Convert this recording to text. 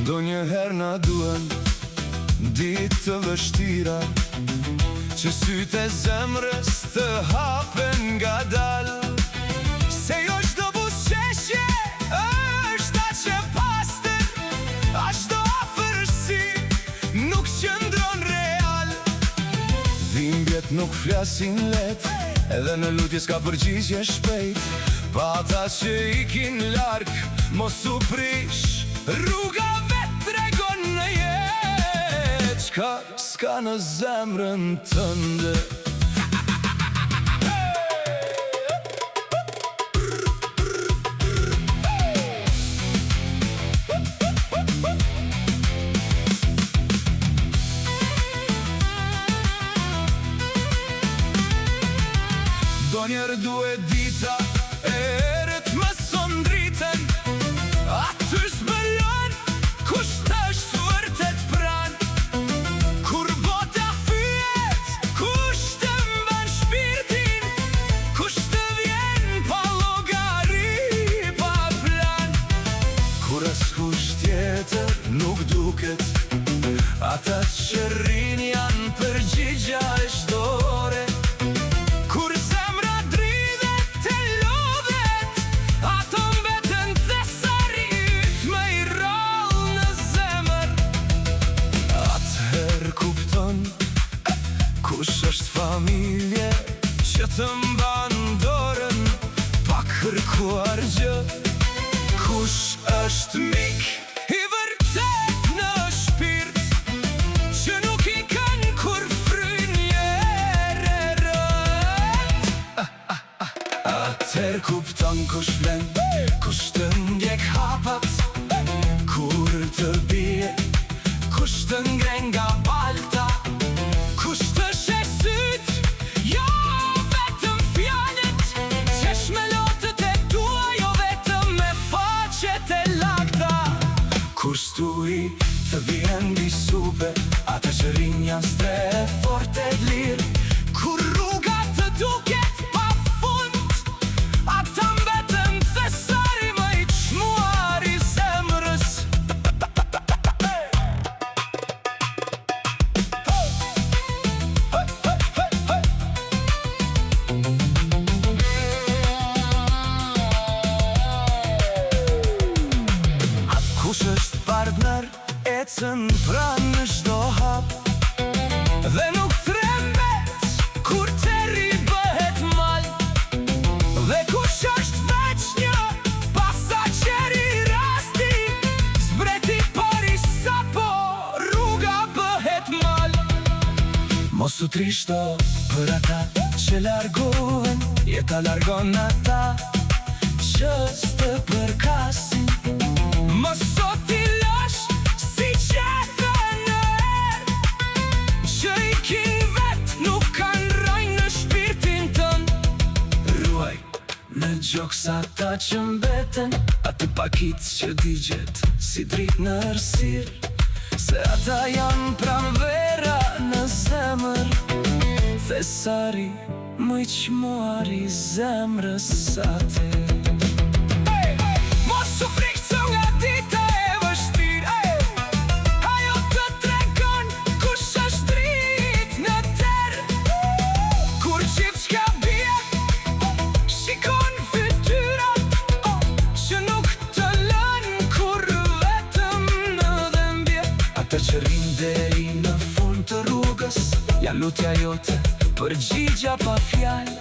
Do njëherë na duen ditë të vështira, që sytë e zemrës të hapen nga dal. Se jo çdo buzëqeshje është aq e pastër, a çdo afërsi nuk qëndron real. Dhimbjet nuk flasin let, edhe në lutje s'ka përgjigje shpejt. Pa ata që ikin larg, mos u prish, rruga vet tregon në jetë çka s'ka në zemrën tënde. Do njerë duhet dita, erët më son dritën, aty zbëllon kusht është vërtet pran. Kur bota fyet, kusht të mban shpirtin, kusht të vjen pa llogari, pa plan. Kur askush tjetër nuk duket, ata që rrin janë përgjigja e shtore. Kush është familje që të mban dorën pa kërkuar gjë? Kush është mik i vërtet në shpirt, që nuk i kanë kur fryn erërët? Atëherë kupton kush vlen, kush të ndjek hapat, kur të bie, kush të ngren nga balta, kush të sheh syt, jo vetëm fjalët, qesh me lotët e tua, jo vetëm me faqet e lagta. Kush t'ui të vjen mbi supe, ata që rinj janë stre forte lirë. Kur rruga të duket pa fund, ata mbeten thesari më i çmuar i zemrës. Kush është partner, ecën pranë në çdo hap, dhe nuk tremet kur teri bëhet mal. Dhe kush është veç një pasager i rasti, zbreti pari sapo rruga bëhet mal. Mos u trishto për ata që largohen, jeta largon ata që s'të përkasin. Mos sot i lash si qetën erë, që i kin vet nuk kanë rajnë në shpirtin tën. Ruaj në gjoks ata që mbeten, atë pakit që digjet si drit në ersir, se ata janë pranvera në zemër, thesari më i çmuar i zemrës ate. Mos u frikso nga dita e vështirë, ajo të tregon kush është drit në terë. Kur gjithçka bie, shikon fytyrat që nuk të lën kur vetëm në dhëmbje. Ata që rrin deri në fund të rrugës, janë lutja jote, përgjigja pa fjalë.